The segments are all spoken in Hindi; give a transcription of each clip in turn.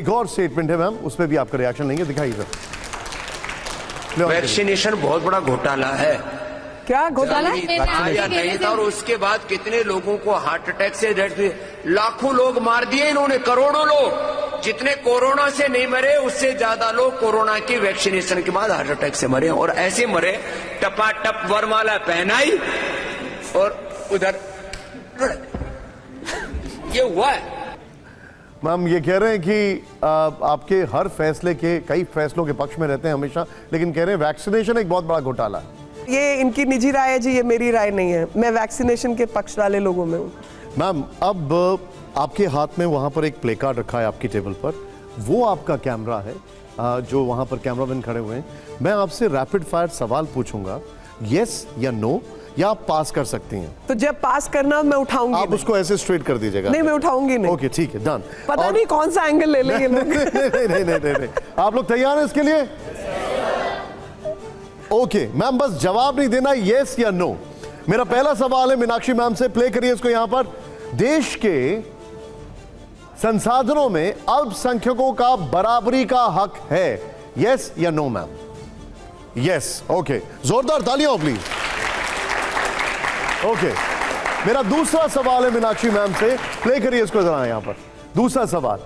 एक और स्टेटमेंट है मैम, उस पर भी आपका रिएक्शन लेंगे, दिखाइए सर। वैक्सीनेशन बहुत बड़ा घोटाला है। क्या घोटाला? या नहीं था, और उसके बाद कितने लोगों को हार्ट अटैक से डेथ हुई, लाखों लोग मार दिए इन्होंने, करोड़ों लोग। जितने कोरोना से नहीं मरे उससे ज्यादा लोग कोरोना की वैक्सीनेशन के बाद हार्ट अटैक से मरे, और ऐसे मरे टपाटप वरमाला पहनाई और उधर ये हुआ है। मैम ये कह रहे हैं कि आपके हर फैसले के, कई फैसलों के पक्ष में रहते हैं हमेशा, लेकिन कह रहे हैं वैक्सीनेशन एक बहुत बड़ा घोटाला है। ये इनकी निजी राय है जी, ये मेरी राय नहीं है। मैं वैक्सीनेशन के पक्ष वाले लोगों में हूँ। मैम अब आपके हाथ में वहां पर एक प्ले कार्ड रखा है आपकी टेबल पर, वो आपका कैमरा है, जो वहां पर कैमरामैन खड़े हुए हैं। मैं आपसे रैपिड फायर सवाल पूछूंगा, यस या नो, या आप पास कर सकती हैं। तो जब पास करना मैं उठाऊंगी। आप उसको ऐसे स्ट्रेट कर दीजिएगा। नहीं, मैं उठाऊंगी नहीं। ओके ठीक है, डन। पता नहीं कौन सा एंगल ले लेंगे लोग। नहीं, आप लोग तैयार हैं इसके लिए? ओके मैम, बस जवाब नहीं देना, यस या नो। मेरा पहला सवाल है मीनाक्षी मैम से, प्ले करिए इसको यहां पर। देश के संसाधनों में अल्पसंख्यकों का बराबरी का हक है, यस या नो मैम? यस, ओके, जोरदार तालियां प्लीज। ओके, मेरा दूसरा सवाल है मीनाक्षी मैम से, प्ले करिए इसको जरा यहां पर। दूसरा सवाल,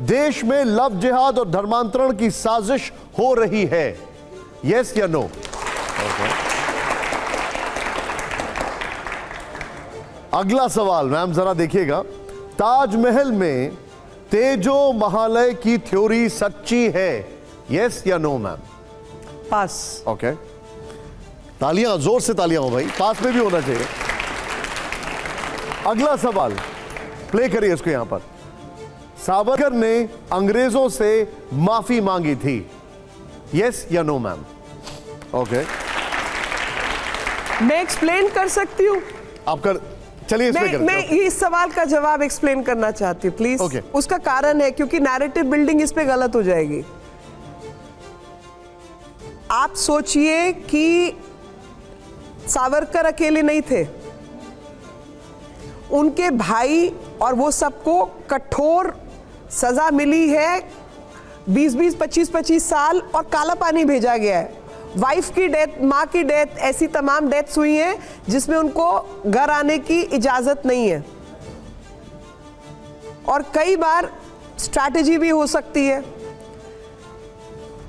देश में लव जिहाद और धर्मांतरण की साजिश हो रही है, यस या नो? अगला सवाल मैम जरा देखिएगा, ताजमहल में तेजो महालय की थ्योरी सच्ची है, यस या नो मैम? पास। ओके, तालियां, जोर से तालियां हो भाई, पास में भी होना चाहिए। अगला सवाल, प्ले करिए इसको यहां पर। सावरकर ने अंग्रेजों से माफी मांगी थी, यस या नो मैम? ओके, मैं एक्सप्लेन कर सकती हूँ? आप कर, चलिए मैं इस सवाल का जवाब एक्सप्लेन करना चाहती हूँ प्लीज। Okay. उसका कारण है क्योंकि नैरेटिव बिल्डिंग इस पे गलत हो जाएगी। आप सोचिए कि सावरकर अकेले नहीं थे, उनके भाई और वो सबको कठोर सजा मिली है, 20-20, 25-25 साल, और काला पानी भेजा गया है। वाइफ की डेथ, माँ की डेथ, ऐसी तमाम डेथ्स हुई हैं जिसमें उनको घर आने की इजाजत नहीं है। और कई बार स्ट्रैटेजी भी हो सकती है।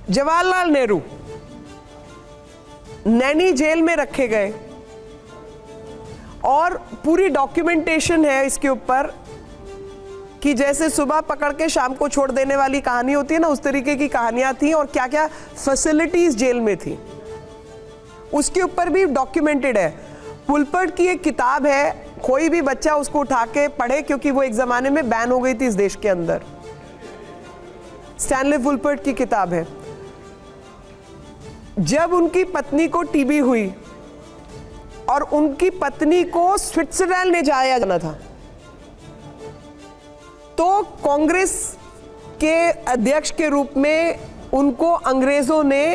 जवाहरलाल नेहरू नैनी जेल में रखे गए, और पूरी डॉक्यूमेंटेशन है इसके ऊपर कि जैसे सुबह पकड़ के शाम को छोड़ देने वाली कहानी होती है ना, उस तरीके की कहानियां थी, और क्या क्या फैसिलिटीज जेल में थी उसके ऊपर भी डॉक्यूमेंटेड है। वुलपर्ट की एक किताब है, कोई भी बच्चा उसको उठा के पढ़े, क्योंकि वो एक जमाने में बैन हो गई थी इस देश के अंदर। स्टैनले वुलपर्ट की किताब है। जब उनकी पत्नी को टीबी हुई और उनकी पत्नी को स्विट्जरलैंड ले जाया जाना था, तो कांग्रेस के अध्यक्ष के रूप में उनको अंग्रेजों ने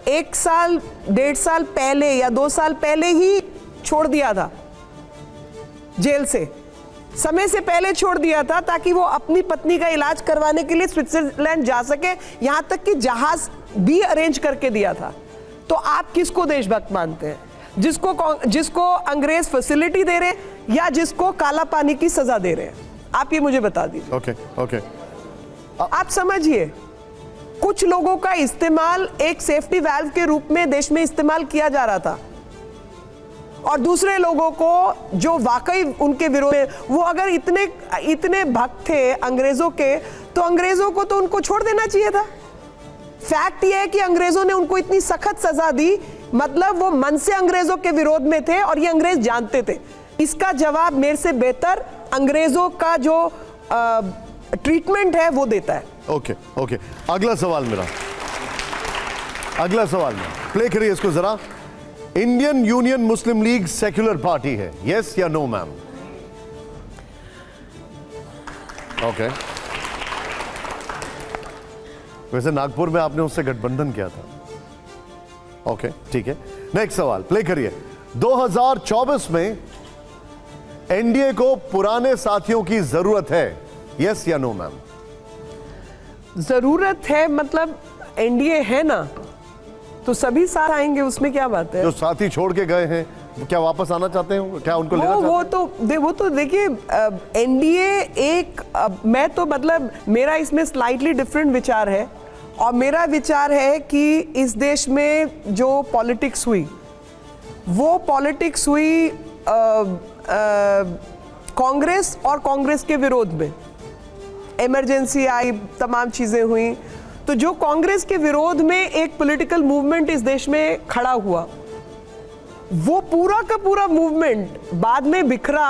1 साल 1.5 साल पहले या 2 साल पहले ही छोड़ दिया था जेल से, समय से पहले छोड़ दिया था, ताकि वो अपनी पत्नी का इलाज करवाने के लिए स्विट्जरलैंड जा सके, यहां तक कि जहाज भी अरेंज करके दिया था। तो आप किसको देशभक्त मानते हैं? जिसको अंग्रेज फैसिलिटी दे रहे हैं या जिसको काला पानी की सजा दे रहे हैं? आप ये मुझे बता दीजिए। ओके। आप समझिए, कुछ लोगों का इस्तेमाल एक सेफ्टी वाल्व के रूप में देश में इस्तेमाल किया जा रहा था, और दूसरे लोगों को जो वाकई उनके विरोध में, वो अगर इतने भक्त थे अंग्रेजों के, तो अंग्रेजों को तो उनको छोड़ देना चाहिए था। फैक्ट ये है कि अंग्रेजों ने उनको इतनी सख्त सजा दी, मतलब वो मन से अंग्रेजों के विरोध में थे और ये अंग्रेज जानते थे। इसका जवाब मेरे से बेहतर अंग्रेजों का जो ट्रीटमेंट है वो देता है। ओके, अगला सवाल मेरा, प्ले करिए इसको जरा। इंडियन यूनियन मुस्लिम लीग सेक्युलर पार्टी है, यस या नो मैम? ओके, वैसे नागपुर में आपने उससे गठबंधन किया था। ओके, ठीक है। नेक्स्ट सवाल प्ले करिए। 2024 में एनडीए को पुराने साथियों की जरूरत है, यस या नो मैम? जरूरत है, मतलब एनडीए है ना, तो सभी साथ आएंगे, उसमें क्या बात है। जो साथी छोड़ के गए हैं क्या वापस आना चाहते हैं, क्या उनको लेना चाहते हैं? वो तो देखिए, एनडीए एक मैं तो मतलब मेरा इसमें स्लाइटली डिफरेंट विचार है, और मेरा विचार है कि इस देश में जो पॉलिटिक्स हुई वो पॉलिटिक्स हुई कांग्रेस और कांग्रेस के विरोध में। इमरजेंसी आई, तमाम चीजें हुई, तो जो कांग्रेस के विरोध में एक पॉलिटिकल मूवमेंट इस देश में खड़ा हुआ, वो पूरा का पूरा मूवमेंट बाद में बिखरा,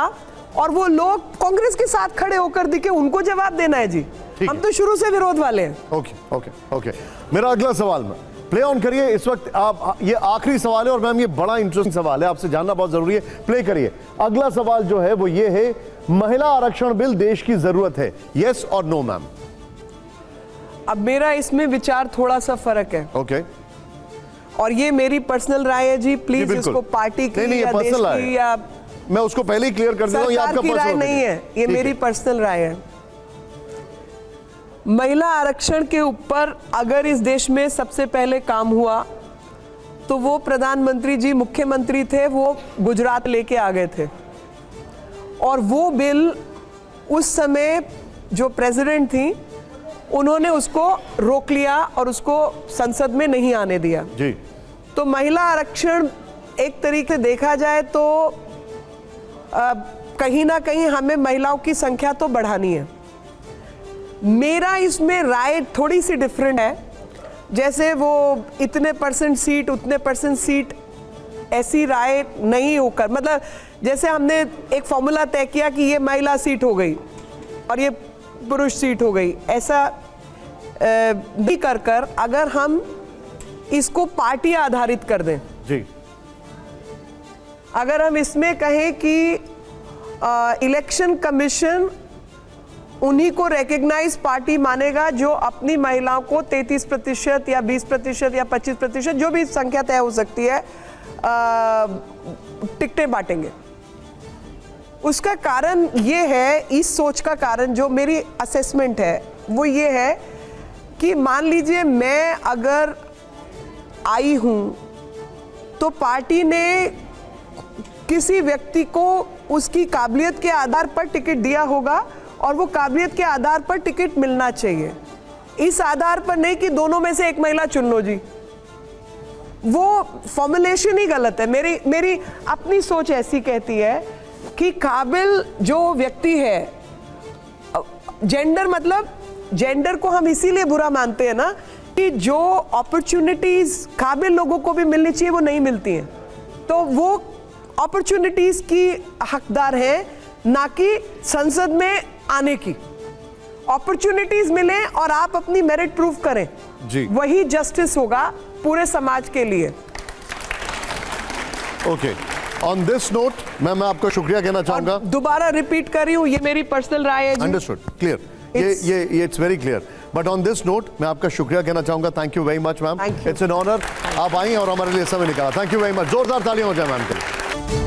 और वो लोग कांग्रेस के साथ खड़े होकर दिखे, उनको जवाब देना है जी। हम तो शुरू से विरोध वाले हैं। ओके ओके ओके, मेरा अगला सवाल में प्ले ऑन करिए इस वक्त आप, ये आखिरी सवाल है और मैम ये बड़ा इंटरेस्टिंग सवाल है, आपसे जानना बहुत जरूरी है, प्ले करिए। अगला सवाल जो है वो ये है, महिला आरक्षण बिल देश की जरूरत है, यस और नो मैम? अब मेरा इसमें विचार थोड़ा सा फर्क है, ओके, और ये मेरी पर्सनल राय है जी, प्लीज इसको पार्टी की नहीं, या देश की या मैं उसको पहले ही क्लियर कर देता हूं, ये सरकार आपका की राय पर्सनल नहीं है, ये मेरी पर्सनल राय है। महिला आरक्षण के ऊपर अगर इस देश में सबसे पहले काम हुआ तो वो प्रधानमंत्री जी, मुख्यमंत्री थे, वो गुजरात लेके आ गए थे, और वो बिल उस समय जो प्रेसिडेंट थी उन्होंने उसको रोक लिया और उसको संसद में नहीं आने दिया जी। तो महिला आरक्षण एक तरीके से देखा जाए तो कहीं ना कहीं हमें महिलाओं की संख्या तो बढ़ानी है। मेरा इसमें राय थोड़ी सी डिफरेंट है, जैसे वो इतने परसेंट सीट उतने परसेंट सीट, ऐसी राय नहीं होकर, मतलब जैसे हमने एक फॉर्मूला तय किया कि ये महिला सीट हो गई और ये पुरुष सीट हो गई, ऐसा नहीं कर अगर हम इसको पार्टी आधारित कर दें जी, अगर हम इसमें कहें कि इलेक्शन कमीशन उन्हीं को रिकॉग्नाइज पार्टी मानेगा जो अपनी महिलाओं को 33% या 20% या 25%, जो भी संख्या तय हो सकती है, टिकटें बांटेंगे। उसका कारण ये है, इस सोच का कारण जो मेरी असेसमेंट है वो ये है कि मान लीजिए मैं अगर आई हूं तो पार्टी ने किसी व्यक्ति को उसकी काबिलियत के आधार पर टिकट दिया होगा और वो काबिलियत के आधार पर टिकट मिलना चाहिए, इस आधार पर नहीं कि दोनों में से एक महिला चुन लो जी। वो फॉर्मुलेशन ही गलत है। मेरी अपनी सोच ऐसी कहती है कि काबिल जो व्यक्ति है, जेंडर जेंडर को हम इसीलिए बुरा मानते हैं ना कि जो अपॉर्चुनिटीज काबिल लोगों को भी मिलनी चाहिए वो नहीं मिलती हैं, तो वो अपॉर्चुनिटीज की हकदार है, ना कि संसद में आने की। अपॉर्चुनिटीज मिले और आप अपनी मेरिट प्रूव करें जी, वही जस्टिस होगा पूरे समाज के लिए। ओके, ऑन दिस नोट मैं आपको शुक्रिया कहना चाहूंगा। दोबारा रिपीट कर रही हूं, ये मेरी पर्सनल राय है जी। अंडरस्टूड, क्लियर, ये it's very clear. But on this note मैं आपका शुक्रिया कहना चाहूंगा। Thank you very much ma'am, it's an honour, आप आई और हमारे लिए समय निकाला। थैंक यू वेरी मच, जोरदार तालियां हो जाए मैम के लिए।